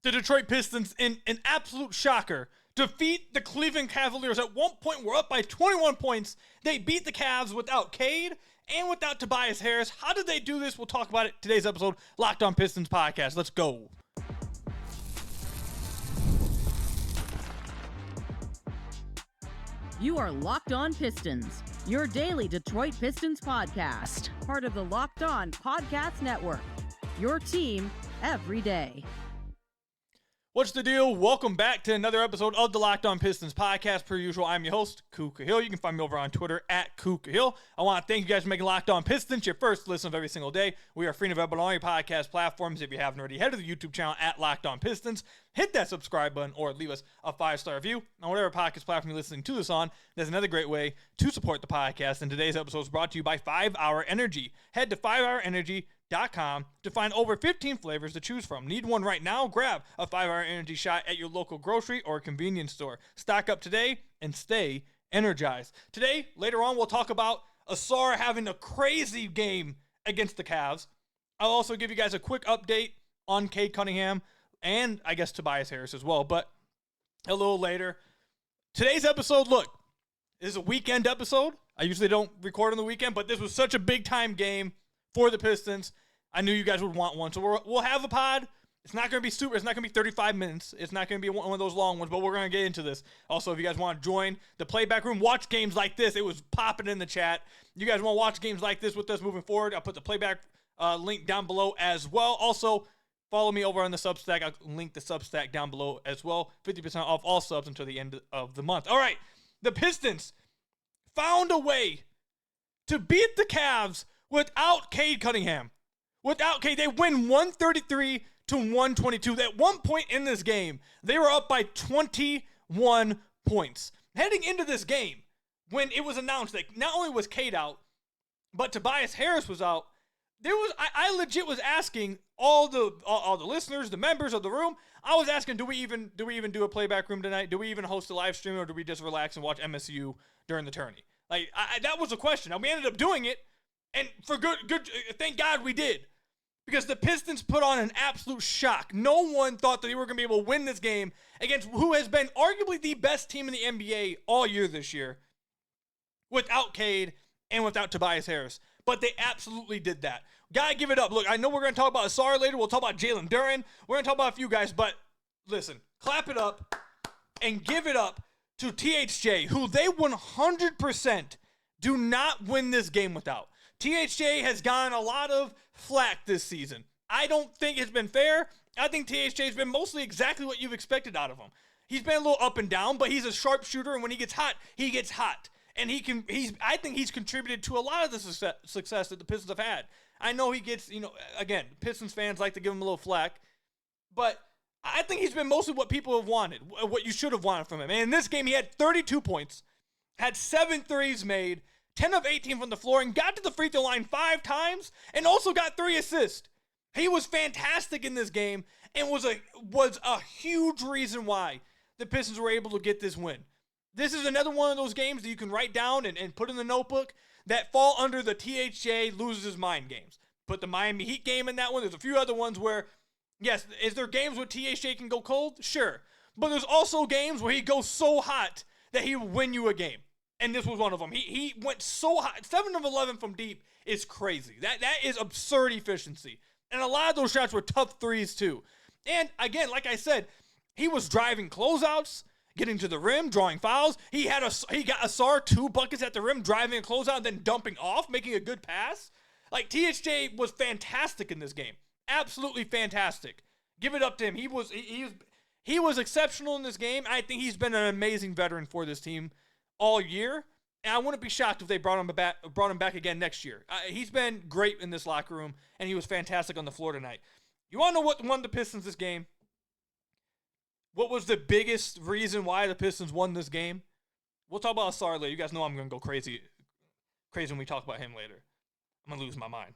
The Detroit Pistons, in an absolute shocker, defeat the Cleveland Cavaliers. At one point, we're up by 21 points. They beat the Cavs without Cade and without Tobias Harris. How did they do this? We'll talk about it today's episode, Locked On Pistons Podcast. Let's go. You are Locked On Pistons, your daily Detroit Pistons podcast. Part of the Locked On Podcast Network, your team every day. What's the deal? Welcome back to another episode of the Locked On Pistons podcast. Per usual, I'm your host, Kuka Hill. You can find me over on Twitter at Kuka Hill. I want to thank you guys for making Locked On Pistons your first listen of every single day. We are free and available on all your podcast platforms. If you haven't already, head to the YouTube channel at Locked On Pistons. Hit that subscribe button or leave us a 5-star review on whatever podcast platform you're listening to this on. There's another great way to support the podcast. And today's episode is brought to you by 5 Hour Energy. Head to 5hourenergy.com to find over 15 flavors to choose from. Need one right now? Grab a 5 Hour Energy shot at your local grocery or convenience store. Stock up today and stay energized. Today, later on, we'll talk about Ausar having a crazy game against the Cavs. I'll also give you guys a quick update on Cade Cunningham and I guess Tobias Harris as well, but a little later. Today's episode, look, this is a weekend episode. I usually don't record on the weekend, but this was such a big time game for the Pistons. I knew you guys would want one. So we'll have a pod. It's not going to be super. It's not going to be 35 minutes. It's not going to be one of those long ones, but we're going to get into this. Also, if you guys want to join the playback room, watch games like this. It was popping in the chat. You guys want to watch games like this with us moving forward, I'll put the playback link down below as well. Also, follow me over on the Substack. I'll link the Substack down below as well. 50% off all subs until the end of the month. All right, the Pistons found a way to beat the Cavs without Cade Cunningham. Without Cade, they win 133-122. At one point in this game, they were up by 21 points. Heading into this game, when it was announced that not only was Cade out, but Tobias Harris was out, I legit was asking all the listeners, the members of the room. I was asking, do we even do a playback room tonight? Do we even host a live stream, or do we just relax and watch MSU during the tourney? Like that was a question. Now, we ended up doing it, and for good. Thank God we did, because the Pistons put on an absolute shock. No one thought that they were going to be able to win this game against who has been arguably the best team in the NBA all year this year, without Cade and without Tobias Harris. But they absolutely did that. Gotta give it up. Look, I know we're going to talk about Ausar later. We'll talk about Jalen Duren. We're going to talk about a few guys. But listen, clap it up and give it up to THJ, who they 100% do not win this game without. THJ has gotten a lot of flack this season. I don't think it's been fair. I think THJ has been mostly exactly what you've expected out of him. He's been a little up and down, but he's a sharpshooter, and when he gets hot, he gets hot. And I think he's contributed to a lot of the success that the Pistons have had. I know he gets, again, Pistons fans like to give him a little flack, but I think he's been mostly what people have wanted, what you should have wanted from him. And in this game, he had 32 points, had 7 threes made, 10 of 18 from the floor, and got to the free throw line 5 times, and also got 3 assists. He was fantastic in this game, and was a huge reason why the Pistons were able to get this win. This is another one of those games that you can write down and put in the notebook that fall under the THJ loses his mind games. Put the Miami Heat game in that one. There's a few other ones where, yes, is there games where THJ can go cold? Sure. But there's also games where he goes so hot that he will win you a game. And this was one of them. He went so hot. 7 of 11 from deep is crazy. That is absurd efficiency. And a lot of those shots were tough threes too. And again, like I said, he was driving closeouts, getting to the rim, drawing fouls. He got Ausar 2 buckets at the rim, driving a closeout, and then dumping off, making a good pass. Like, THJ was fantastic in this game. Absolutely fantastic. Give it up to him. He was exceptional in this game. I think he's been an amazing veteran for this team all year. And I wouldn't be shocked if they brought him back again next year. He's been great in this locker room, and he was fantastic on the floor tonight. You want to know what won the Pistons this game? What was the biggest reason why the Pistons won this game? We'll talk about Ausar later. You guys know I'm going to go crazy when we talk about him later. I'm going to lose my mind.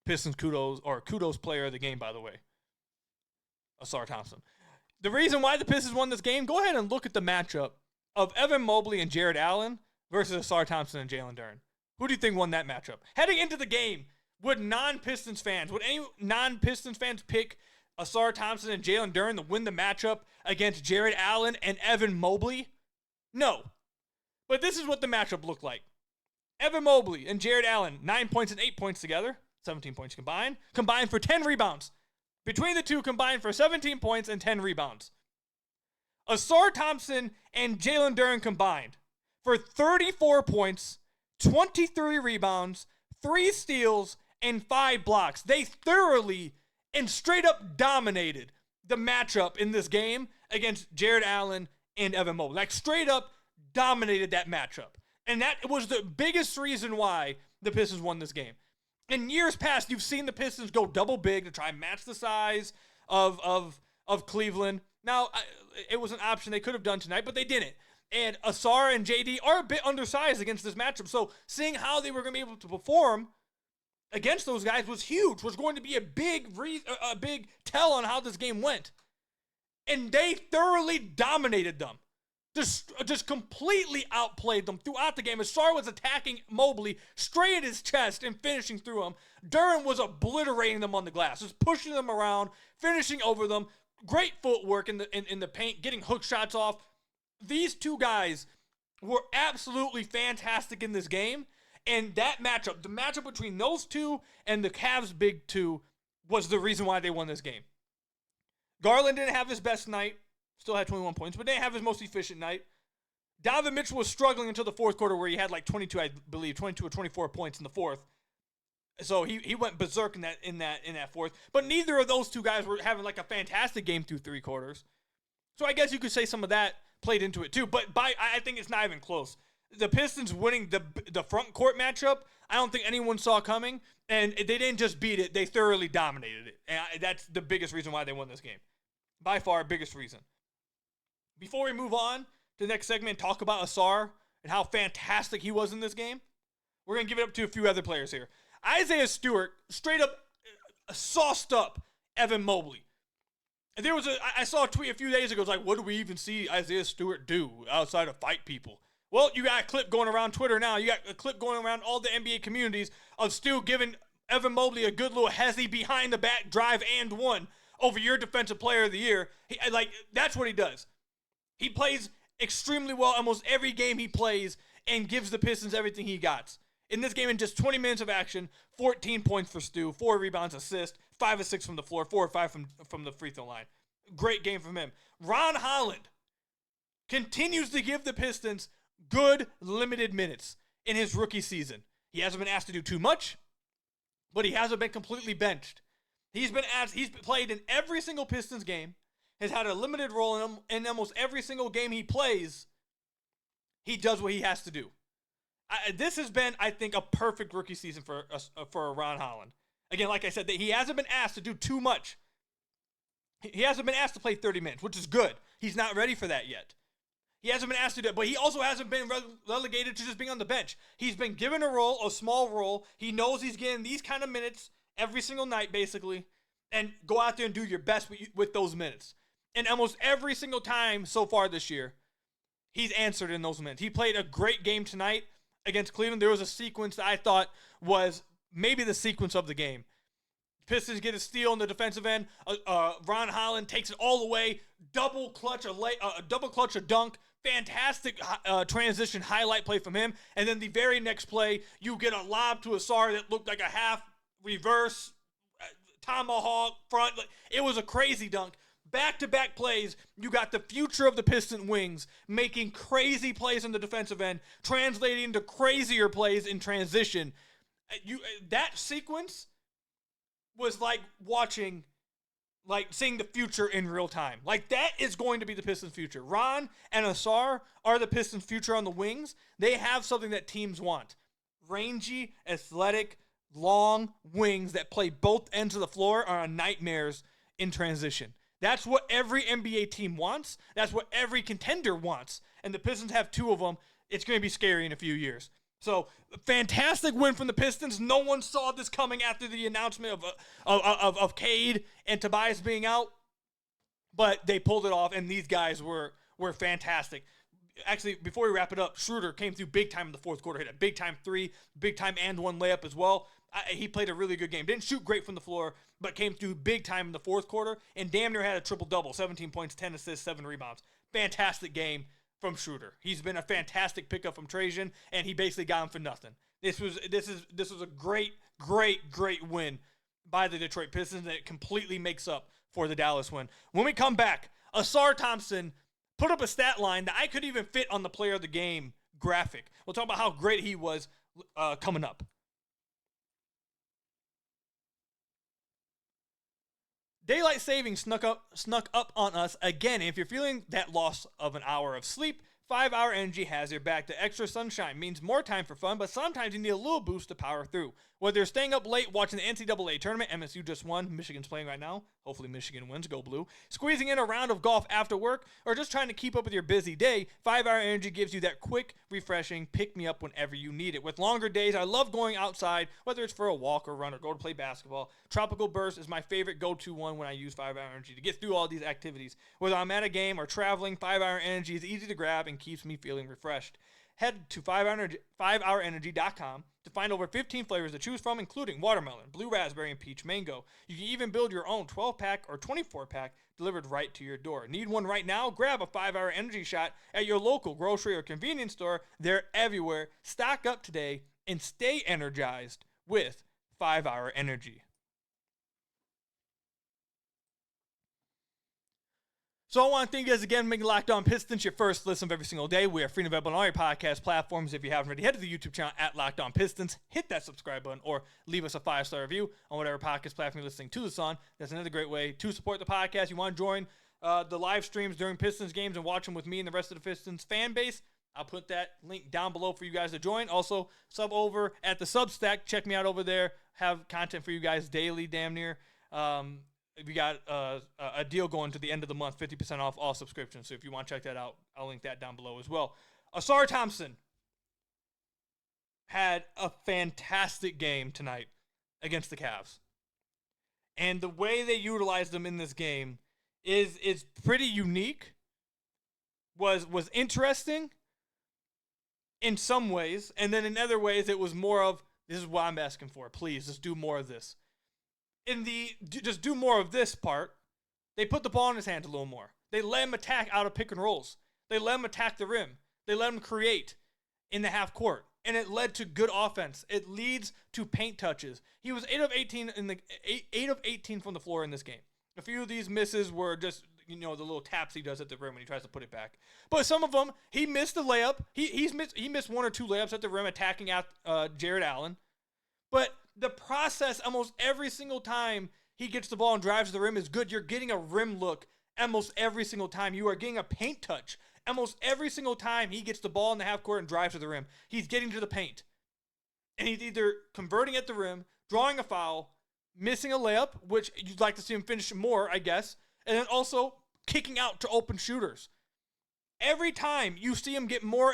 Pistons kudos player of the game, by the way. Ausar Thompson. The reason why the Pistons won this game, go ahead and look at the matchup of Evan Mobley and Jarrett Allen versus Ausar Thompson and Jalen Duren. Who do you think won that matchup? Heading into the game, would any non-Pistons fans pick Ausar Thompson and Jalen Duren to win the matchup against Jarrett Allen and Evan Mobley? No. But this is what the matchup looked like. Evan Mobley and Jarrett Allen, 9 points and 8 points together, 17 points combined for 10 rebounds. Between the two, combined for 17 points and 10 rebounds. Ausar Thompson and Jalen Duren combined for 34 points, 23 rebounds, 3 steals, and 5 blocks. They thoroughly and straight up dominated the matchup in this game against Jarrett Allen and Evan Mobley. Like, straight up dominated that matchup. And that was the biggest reason why the Pistons won this game. In years past, you've seen the Pistons go double big to try and match the size of Cleveland. Now, it was an option they could have done tonight, but they didn't. And Ausar and JD are a bit undersized against this matchup. So seeing how they were going to be able to perform against those guys was huge, was going to be a big tell on how this game went. And they thoroughly dominated them. Just completely outplayed them throughout the game. Ausar was attacking Mobley straight at his chest and finishing through him. Duren was obliterating them on the glass, just pushing them around, finishing over them. Great footwork in the paint, getting hook shots off. These two guys were absolutely fantastic in this game. And that matchup, the matchup between those two and the Cavs' big two, was the reason why they won this game. Garland didn't have his best night. Still had 21 points, but didn't have his most efficient night. Donovan Mitchell was struggling until the fourth quarter where he had like 22 or 24 points in the fourth. So he went berserk in that fourth. But neither of those two guys were having like a fantastic game through 3 quarters. So I guess you could say some of that played into it too. But I think it's not even close. The Pistons winning the front court matchup, I don't think anyone saw coming. And they didn't just beat it, they thoroughly dominated it. And that's the biggest reason why they won this game. By far, biggest reason. Before we move on to the next segment and talk about Ausar and how fantastic he was in this game, we're going to give it up to a few other players here. Isaiah Stewart straight up sauced up Evan Mobley. And I saw a tweet a few days ago. It's like, what do we even see Isaiah Stewart do outside of fight people? Well, you got a clip going around Twitter now. You got a clip going around all the NBA communities of Stu giving Evan Mobley a good little hezzy behind the back drive and one over your defensive player of the year. That's what he does. He plays extremely well almost every game he plays and gives the Pistons everything he got. In this game, in just 20 minutes of action, 14 points for Stu, 4 rebounds, assist, 5 of 6 from the floor, 4 or 5 from the free throw line. Great game from him. Ron Holland continues to give the Pistons good limited minutes in his rookie season. He hasn't been asked to do too much, but he hasn't been completely benched. He's played in every single Pistons game, has had a limited role in almost every single game he plays. He does what he has to do. This has been, I think, a perfect rookie season for Ron Holland. Again, like I said, he hasn't been asked to do too much. He hasn't been asked to play 30 minutes, which is good. He's not ready for that yet. He hasn't been asked to do it, but he also hasn't been relegated to just being on the bench. He's been given a small role. He knows he's getting these kind of minutes every single night, basically, and go out there and do your best with those minutes. And almost every single time so far this year, he's answered in those minutes. He played a great game tonight against Cleveland. There was a sequence that I thought was maybe the sequence of the game. Pistons get a steal in the defensive end. Ron Holland takes it all the way. Double clutch a dunk. Fantastic transition highlight play from him. And then the very next play, you get a lob to Ausar that looked like a half reverse tomahawk front. It was a crazy dunk. Back-to-back plays, you got the future of the Piston wings making crazy plays on the defensive end, translating into crazier plays in transition. That sequence was like seeing the future in real time. Like, that is going to be the Pistons' future. Ron and Ausar are the Pistons' future on the wings. They have something that teams want. Rangy, athletic, long wings that play both ends of the floor are nightmares in transition. That's what every NBA team wants. That's what every contender wants. And the Pistons have 2 of them. It's going to be scary in a few years. So, fantastic win from the Pistons. No one saw this coming after the announcement of Cade and Tobias being out. But they pulled it off, and these guys were fantastic. Actually, before we wrap it up, Schroeder came through big time in the fourth quarter, hit a big time 3, big time and 1 layup as well. he played a really good game. Didn't shoot great from the floor, but came through big time in the fourth quarter and damn near had a triple-double, 17 points, 10 assists, 7 rebounds. Fantastic game from Schroeder. He's been a fantastic pickup from Trajan, and he basically got him for nothing. This was a great win by the Detroit Pistons, and it completely makes up for the Dallas win. When we come back, Ausar Thompson put up a stat line that I could even fit on the player of the game graphic. We'll talk about how great he was coming up. Daylight savings snuck up on us again. If you're feeling that loss of an hour of sleep, 5-Hour Energy has your back. The extra sunshine means more time for fun, but sometimes you need a little boost to power through. Whether you're staying up late watching the NCAA tournament, MSU just won, Michigan's playing right now, hopefully Michigan wins, go blue, squeezing in a round of golf after work, or just trying to keep up with your busy day, 5-Hour Energy gives you that quick, refreshing pick-me-up whenever you need it. With longer days, I love going outside, whether it's for a walk or run or go to play basketball. Tropical Burst is my favorite go-to one when I use 5-Hour Energy to get through all these activities. Whether I'm at a game or traveling, 5-Hour Energy is easy to grab and keeps me feeling refreshed. Head to 5hourenergy.com to find over 15 flavors to choose from, including watermelon, blue raspberry, and peach mango. You can even build your own 12-pack or 24-pack delivered right to your door. Need one right now? Grab a 5-Hour Energy shot at your local grocery or convenience store. They're everywhere. Stock up today and stay energized with 5-Hour Energy. So I want to thank you guys again for making Locked On Pistons your first listen of every single day. We are free and available on all your podcast platforms. If you haven't already, head to the YouTube channel at Locked On Pistons. Hit that subscribe button or leave us a 5-star review on whatever podcast platform you're listening to this on. That's another great way to support the podcast. You want to join the live streams during Pistons games and watch them with me and the rest of the Pistons fan base. I'll put that link down below for you guys to join. Also, sub over at the Substack. Check me out over there. Have content for you guys daily, damn near. We got a deal going to the end of the month, 50% off all subscriptions. So if you want to check that out, I'll link that down below as well. Ausar Thompson had a fantastic game tonight against the Cavs. And the way they utilized him in this game is pretty unique, was interesting in some ways. And then in other ways, it was more of, this is what I'm asking for. Please, just do more of this. In the just do more of this part, they put the ball in his hands a little more. They let him attack out of pick and rolls. They let him attack the rim. They let him create in the half court. And it led to good offense. It leads to paint touches. He was 8 of 18 8 of 18 from the floor in this game. A few of these misses were just, the little taps he does at the rim when he tries to put it back. But some of them, he missed the layup. He missed 1 or 2 layups at the rim attacking out Jarrett Allen. But the process almost every single time he gets the ball and drives to the rim is good. You're getting a rim look almost every single time. You are getting a paint touch almost every single time he gets the ball in the half court and drives to the rim. He's getting to the paint. And he's either converting at the rim, drawing a foul, missing a layup, which you'd like to see him finish more, I guess, and then also kicking out to open shooters. Every time you see him get more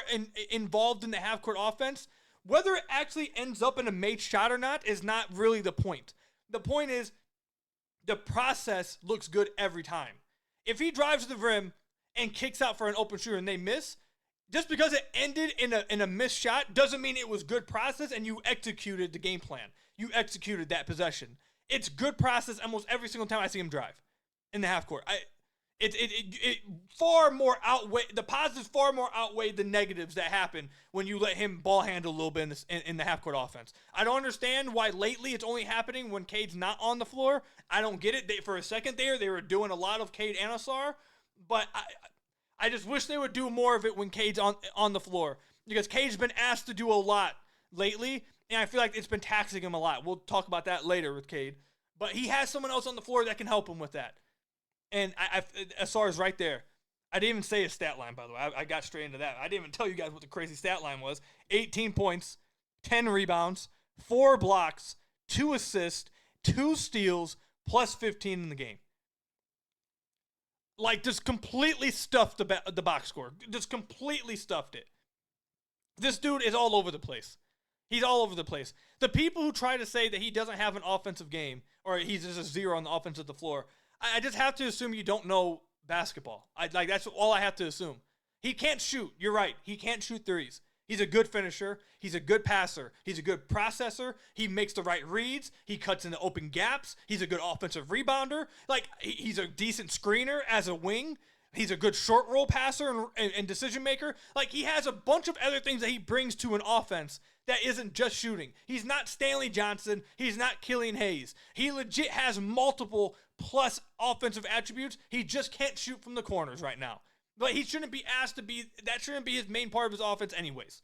involved in the half court offense, whether it actually ends up in a made shot or not is not really the point. The point is the process looks good every time. If he drives to the rim and kicks out for an open shooter and they miss, just because it ended in a missed shot doesn't mean it was good process and you executed the game plan. You executed that possession. It's good process almost every single time I see him drive in the half court. It far more outweigh the positives far more outweigh the negatives that happen when you let him ball handle a little bit in the half court offense. I don't understand why lately it's only happening when Cade's not on the floor. I don't get it. For a second there, they were doing a lot of Cade and Ausar, but I just wish they would do more of it when Cade's on the floor, because Cade's been asked to do a lot lately, and I feel like it's been taxing him a lot. We'll talk about that later with Cade, but he has someone else on the floor that can help him with that. And Ausar is right there. I didn't even say his stat line, by the way. I got straight into that. I didn't even tell you guys what the crazy stat line was. 18 points, 10 rebounds, 4 blocks, 2 assists, 2 steals, plus 15 in the game. Like, just completely stuffed the box score. Just completely stuffed it. This dude is all over the place. He's all over the place. The people who try to say that he doesn't have an offensive game, or he's just a zero on the offense of the floor, I just have to assume you don't know basketball. That's all I have to assume. He can't shoot. You're right. He can't shoot threes. He's a good finisher. He's a good passer. He's a good processor. He makes the right reads. He cuts into open gaps. He's a good offensive rebounder. Like, he's a decent screener as a wing. He's a good short roll passer and decision maker. Like, he has a bunch of other things that he brings to an offense that isn't just shooting. He's not Stanley Johnson. He's not Killian Hayes. He legit has multiple plus offensive attributes. He just can't shoot from the corners right now. But he shouldn't be asked to be, that shouldn't be his main part of his offense anyways.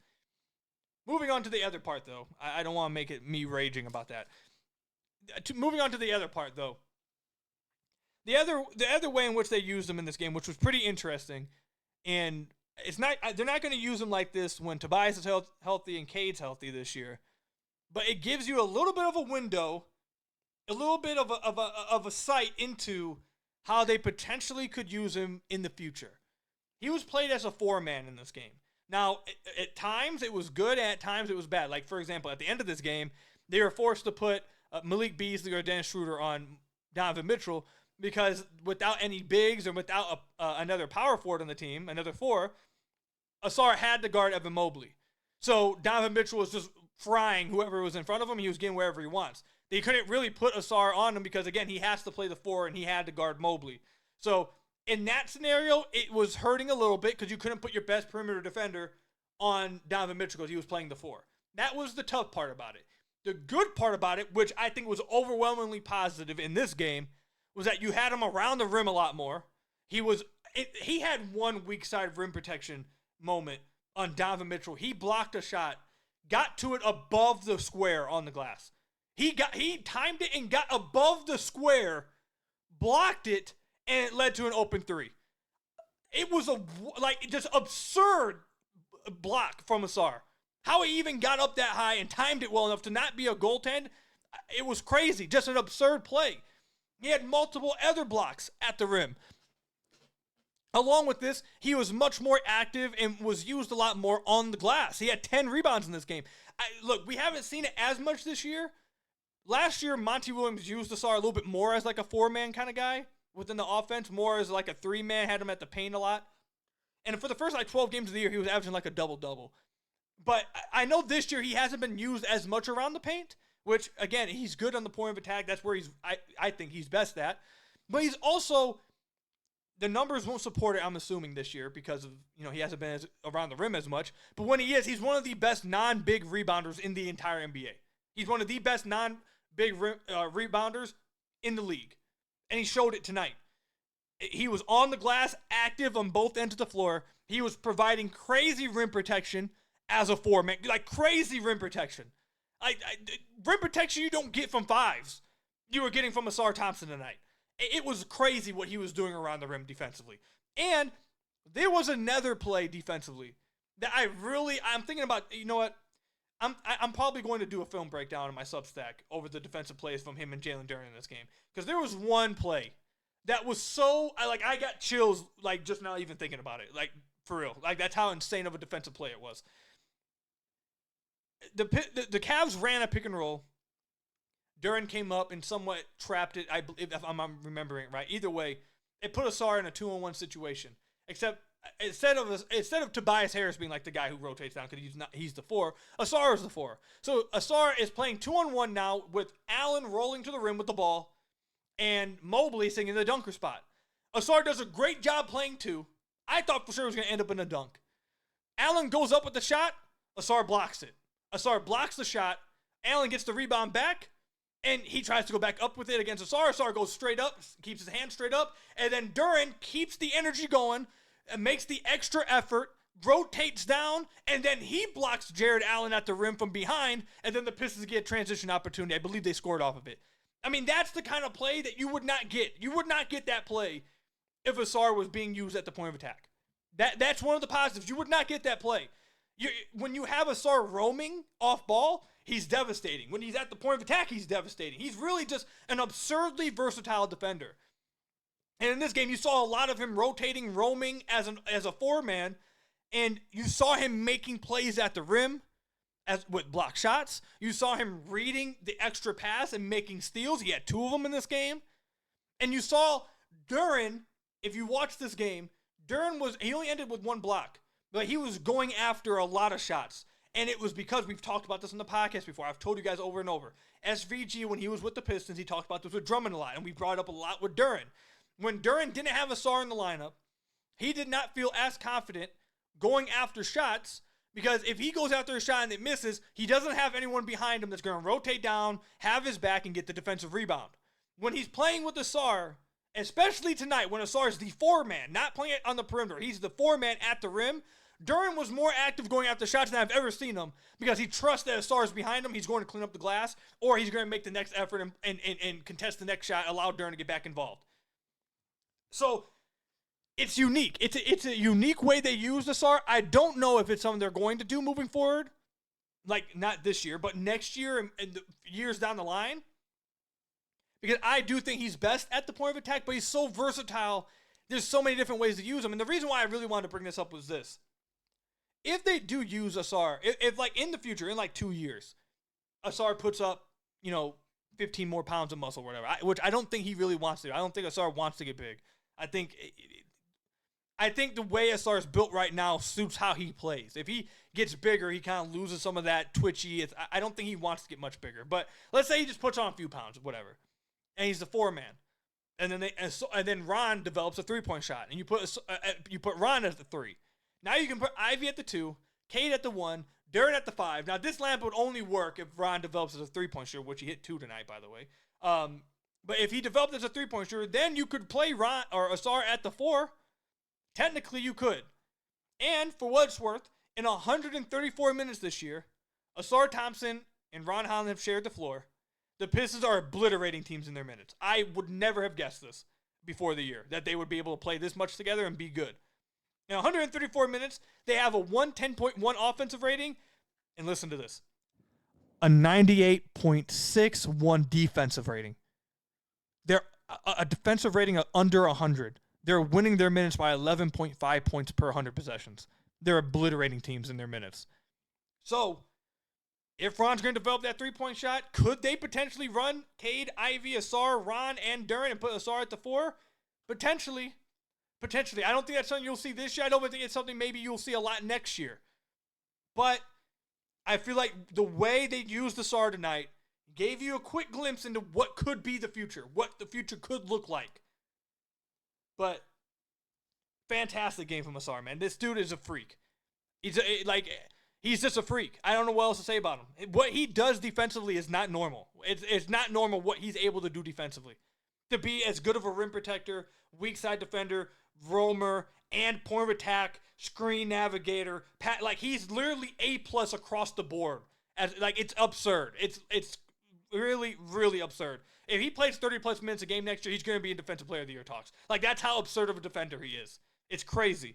Moving on to the other part, though. I don't want to make it me raging about that. Moving on to the other part, though. The other way in which they used him in this game, which was pretty interesting, and they're not going to use him like this when Tobias is healthy and Cade's healthy this year, but it gives you a little bit of a window, a little bit of a sight into how they potentially could use him in the future. He was played as a 4-man in this game. Now, at times it was good, and at times it was bad. Like, for example, at the end of this game, they were forced to put Malik Beasley or Dennis Schroeder on Donovan Mitchell because without any bigs or without another power forward on the team, another 4, Ausar had to guard Evan Mobley. So Donovan Mitchell was just frying whoever was in front of him. He was getting wherever he wants. They couldn't really put Ausar on him because, again, he has to play the 4 and he had to guard Mobley. So in that scenario, it was hurting a little bit because you couldn't put your best perimeter defender on Donovan Mitchell because he was playing the 4. That was the tough part about it. The good part about it, which I think was overwhelmingly positive in this game, was that you had him around the rim a lot more. He had one weak side rim protection moment on Donovan Mitchell. He blocked a shot, got to it above the square on the glass. He timed it and got above the square, blocked it, and it led to an open 3. It was just absurd block from Ausar. How he even got up that high and timed it well enough to not be a goaltend, it was crazy. Just an absurd play. He had multiple other blocks at the rim. Along with this, he was much more active and was used a lot more on the glass. He had 10 rebounds in this game. Look, we haven't seen it as much this year. Last year, Monty Williams used Ausar a little bit more as like a 4-man kind of guy within the offense, more as like a 3-man, had him at the paint a lot. And for the first 12 games of the year, he was averaging like a double-double. But I know this year he hasn't been used as much around the paint, which, again, he's good on the point of attack. That's where I think he's best at. But he's also, the numbers won't support it, I'm assuming, this year because of, he hasn't been around the rim as much. But when he is, he's one of the best non-big rebounders in the entire NBA. He's one of the best non-big rebounders in the league. And he showed it tonight. He was on the glass, active on both ends of the floor. He was providing crazy rim protection as a 4-man, like crazy rim protection. Rim protection you don't get from 5s. You were getting from Ausar Thompson tonight. It was crazy what he was doing around the rim defensively. And there was another play defensively that I'm thinking about, you know what? I'm probably going to do a film breakdown in my Substack over the defensive plays from him and Jalen Duren in this game. Because there was one play that was so, I got chills, just now even thinking about it. For real. That's how insane of a defensive play it was. The Cavs ran a pick and roll. Duren came up and somewhat trapped it, if I'm remembering it right. Either way, it put Ausar in a 2-on-1 situation. Except instead of Tobias Harris being like the guy who rotates down because he's the 4, Ausar is the 4. So Ausar is playing 2-on-1 now with Allen rolling to the rim with the ball and Mobley sitting in the dunker spot. Ausar does a great job playing 2. I thought for sure it was going to end up in a dunk. Allen goes up with the shot. Ausar blocks it. Ausar blocks the shot. Allen gets the rebound back, and he tries to go back up with it against Ausar. Ausar goes straight up, keeps his hand straight up, and then Duren keeps the energy going and makes the extra effort, rotates down, and then he blocks Jarrett Allen at the rim from behind, and then the Pistons get a transition opportunity. I believe they scored off of it. I mean, that's the kind of play that you would not get. You would not get that play if Ausar was being used at the point of attack. That's one of the positives. You would not get that play. When you have Ausar roaming off ball, he's devastating. When he's at the point of attack, he's devastating. He's really just an absurdly versatile defender. And in this game, you saw a lot of him rotating, roaming as a 4-man, and you saw him making plays at the rim with block shots. You saw him reading the extra pass and making steals. He had 2 of them in this game. And you saw Duren, if you watch this game, he only ended with 1 block. but he was going after a lot of shots. And it was because we've talked about this on the podcast before. I've told you guys over and over. SVG, when he was with the Pistons, he talked about this with Drummond a lot, and we brought it up a lot with Duren. When Duren didn't have Ausar in the lineup, he did not feel as confident going after shots, because if he goes after a shot and it misses, he doesn't have anyone behind him that's going to rotate down, have his back, and get the defensive rebound. When he's playing with Ausar, especially tonight when Ausar is the 4-man, not playing it on the perimeter, he's the 4-man at the rim, Duren was more active going after shots than I've ever seen him, because he trusts that Ausar is behind him, he's going to clean up the glass, or he's going to make the next effort and contest the next shot, allow Duren to get back involved. So, it's unique. It's a unique way they use Ausar. I don't know if it's something they're going to do moving forward, like not this year, but next year and the years down the line, because I do think he's best at the point of attack, but he's so versatile, there's so many different ways to use him. And the reason why I really wanted to bring this up was this. If they do use Ausar, if like in the future, in like 2 years, Ausar puts up, 15 more pounds of muscle or whatever, which I don't think he really wants to. I don't think Ausar wants to get big. I think the way Ausar is built right now suits how he plays. If he gets bigger, he kind of loses some of that twitchy. I don't think he wants to get much bigger. But let's say he just puts on a few pounds, whatever, and he's the 4-man, and then Ron develops a 3-point shot, and you put Ron as the 3. Now you can put Ivy at the 2, Cade at the 1, Duren at the 5. Now this lamp would only work if Ron develops as a 3-point shooter, which he hit 2 tonight, by the way. But if he developed as a 3-point shooter, then you could play Ron or Ausar at the 4. Technically, you could. And for what it's worth, in 134 minutes this year, Ausar Thompson and Ron Holland have shared the floor. The Pistons are obliterating teams in their minutes. I would never have guessed this before the year, that they would be able to play this much together and be good. In 134 minutes, they have a 110.1 offensive rating, and listen to this, a 98.61 defensive rating. They're a defensive rating of under 100. They're winning their minutes by 11.5 points per 100 possessions. They're obliterating teams in their minutes. So, if Ron's going to develop that 3-point shot, could they potentially run Cade, Ivy, Ausar, Ron, and Duren and put Ausar at the 4? Potentially. Potentially. I don't think that's something you'll see this year. I don't think it's something maybe you'll see a lot next year. But I feel like the way they used Ausar tonight gave you a quick glimpse into what could be the future, what the future could look like. But fantastic game from Ausar, man. This dude is a freak. He's just a freak. I don't know what else to say about him. What he does defensively is not normal. It's not normal what he's able to do defensively. To be as good of a rim protector, weak side defender, roamer, and point of attack, screen navigator. He's literally A+ across the board. It's absurd. It's really, really absurd. If he plays 30+ minutes a game next year, he's going to be in Defensive Player of the Year talks. That's how absurd of a defender he is. It's crazy.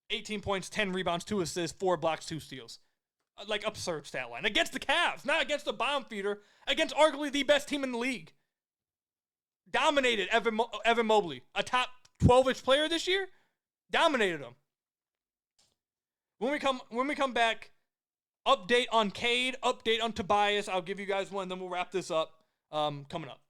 18 points, 10 rebounds, 2 assists, 4 blocks, 2 steals. Absurd stat line. Against the Cavs, not against the bottom feeder, against arguably the best team in the league. Dominated Evan Mobley, a top 12-ish player this year. Dominated him. When we come back, update on Cade, update on Tobias. I'll give you guys one, then we'll wrap this up. Coming up.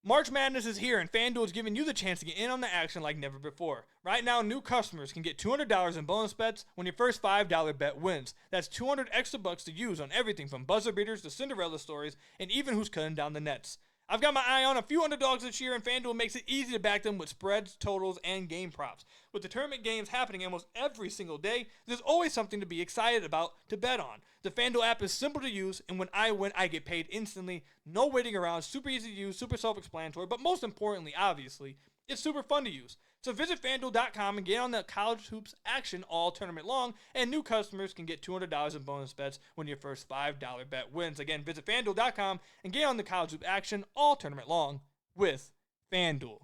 March Madness is here, and FanDuel is giving you the chance to get in on the action like never before. Right now, new customers can get $200 in bonus bets when your first $5 bet wins. That's $200 extra bucks to use on everything from buzzer beaters to Cinderella stories, and even who's cutting down the nets. I've got my eye on a few underdogs this year, and FanDuel makes it easy to back them with spreads, totals, and game props. With the tournament games happening almost every single day, there's always something to be excited about to bet on. The FanDuel app is simple to use, and when I win, I get paid instantly. No waiting around, super easy to use, super self-explanatory, but most importantly, obviously, it's super fun to use. So visit FanDuel.com and get on the college hoops action all tournament long, and new customers can get $200 in bonus bets when your first $5 bet wins. Again, visit FanDuel.com and get on the college hoops action all tournament long with FanDuel.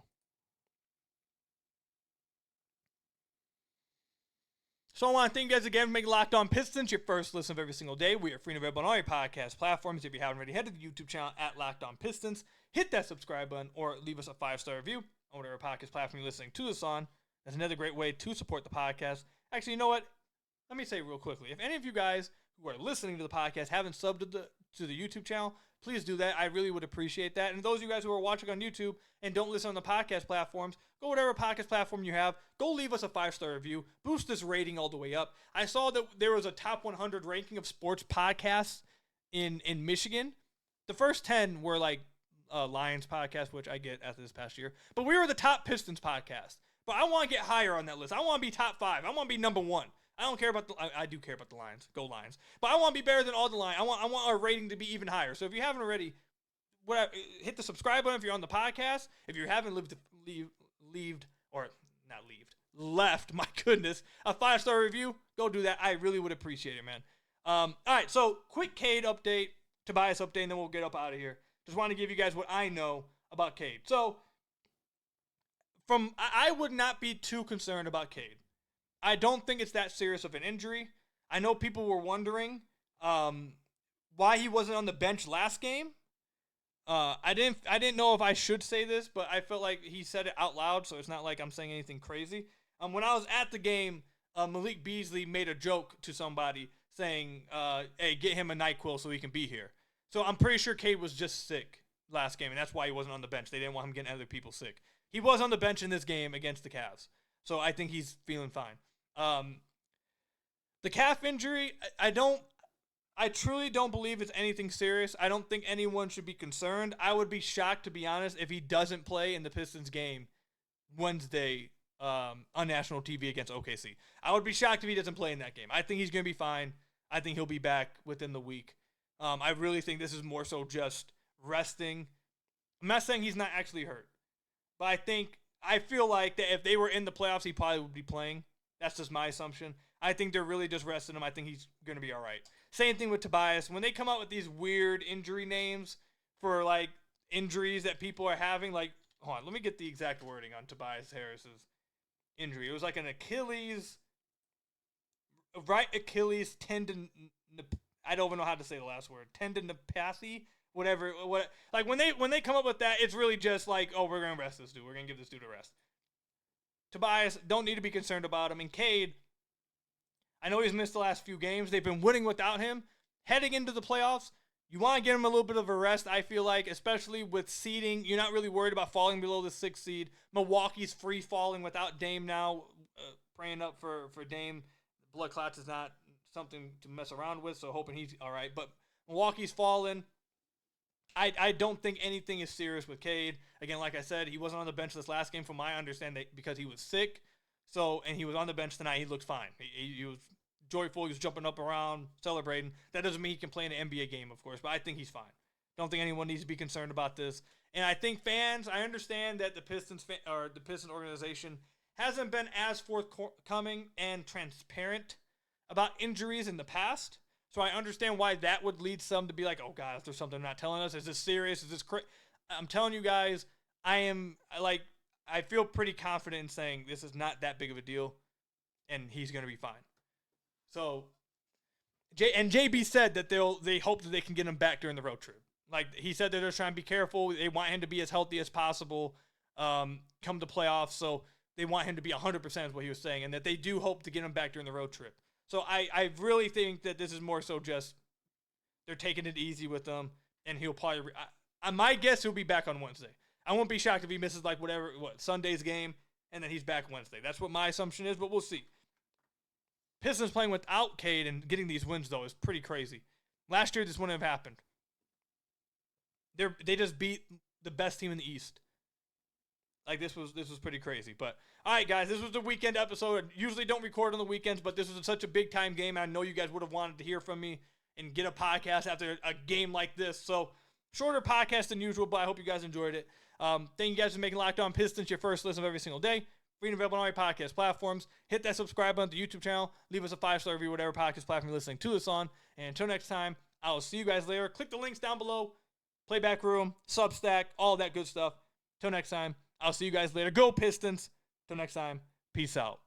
So I want to thank you guys again for making Locked On Pistons your first listen of every single day. We are free and available on all your podcast platforms. If you haven't already, head to the YouTube channel at Locked On Pistons. Hit that subscribe button or leave us a 5-star review on whatever podcast platform you're listening to this on. That's another great way to support the podcast. Actually, you know what? Let me say real quickly. If any of you guys who are listening to the podcast haven't subbed to the YouTube channel, please do that. I really would appreciate that. And those of you guys who are watching on YouTube and don't listen on the podcast platforms, go whatever podcast platform you have, go leave us a 5-star review, boost this rating all the way up. I saw that there was a top 100 ranking of sports podcasts in Michigan. The first 10 were like Lions podcast, which I get after this past year. But we were the top Pistons podcast. But I want to get higher on that list. I want to be top 5. I want to be number 1. I don't care about I do care about the Lions. Go Lions. But I want to be better than all the Lions. I want our rating to be even higher. So if you haven't already, hit the subscribe button if you're on the podcast. If you haven't left, my goodness, a 5-star review, go do that. I really would appreciate it, man. All right, so quick Cade update, Tobias update, and then we'll get up out of here. Just want to give you guys what I know about Cade. So I would not be too concerned about Cade. I don't think it's that serious of an injury. I know people were wondering why he wasn't on the bench last game. I didn't know if I should say this, but I felt like he said it out loud, so it's not like I'm saying anything crazy. When I was at the game, Malik Beasley made a joke to somebody saying, hey, get him a NyQuil so he can be here. So I'm pretty sure Cade was just sick last game, and that's why he wasn't on the bench. They didn't want him getting other people sick. He was on the bench in this game against the Cavs, so I think he's feeling fine. The calf injury, I truly don't believe it's anything serious. I don't think anyone should be concerned. I would be shocked, to be honest, if he doesn't play in the Pistons game Wednesday on national TV against OKC. I would be shocked if he doesn't play in that game. I think he's going to be fine. I think he'll be back within the week. I really think this is more so just resting. I'm not saying he's not actually hurt, but I feel like that if they were in the playoffs, he probably would be playing. That's just my assumption. I think they're really just resting him. I think he's going to be all right. Same thing with Tobias. When they come out with these weird injury names for, like, injuries that people are having, like, hold on, let me get the exact wording on Tobias Harris's injury. It was like an right Achilles tendon, I don't even know how to say the last word, tendinopathy, whatever. Like, when they come up with that, it's really just like, oh, we're going to rest this dude. We're going to give this dude a rest. Tobias, don't need to be concerned about him. And Cade, I know he's missed the last few games. They've been winning without him. Heading into the playoffs, you want to get him a little bit of a rest, I feel like, especially with seeding. You're not really worried about falling below the 6th seed. Milwaukee's free falling without Dame now. Praying up for Dame. Blood clots is not something to mess around with, so hoping he's all right. But Milwaukee's fallen. I don't think anything is serious with Cade. Again, like I said, he wasn't on the bench this last game from my understanding because he was sick. And he was on the bench tonight. He looked fine. He was joyful. He was jumping up around, celebrating. That doesn't mean he can play in an NBA game, of course, but I think he's fine. Don't think anyone needs to be concerned about this. And I think fans, I understand that the Pistons organization hasn't been as forthcoming and transparent about injuries in the past. So I understand why that would lead some to be like, oh, God, if there's something not telling us, is this serious? Is this I'm telling you guys, I feel pretty confident in saying this is not that big of a deal, and he's going to be fine. So, JB said that they hope that they can get him back during the road trip. Like, he said they're just trying to be careful. They want him to be as healthy as possible come to playoffs. So they want him to be 100% is what he was saying, and that they do hope to get him back during the road trip. So I really think that this is more so just they're taking it easy with him, and he'll probably my guess he'll be back on Wednesday. I won't be shocked if he misses like Sunday's game, and then he's back Wednesday. That's what my assumption is, but we'll see. Pistons playing without Cade and getting these wins, though, is pretty crazy. Last year, this wouldn't have happened. They just beat the best team in the East. Like, this was pretty crazy. But, all right, guys, this was the weekend episode. I usually don't record on the weekends, but this was such a big-time game. I know you guys would have wanted to hear from me and get a podcast after a game like this. So, shorter podcast than usual, but I hope you guys enjoyed it. Thank you guys for making Locked On Pistons your first listen of every single day. Free and available on all your podcast platforms. Hit that subscribe button to the YouTube channel. Leave us a 5-star review, whatever podcast platform you're listening to us on. And until next time, I will see you guys later. Click the links down below. Playback room, Substack, all that good stuff. Till next time, I'll see you guys later. Go Pistons. Till next time, peace out.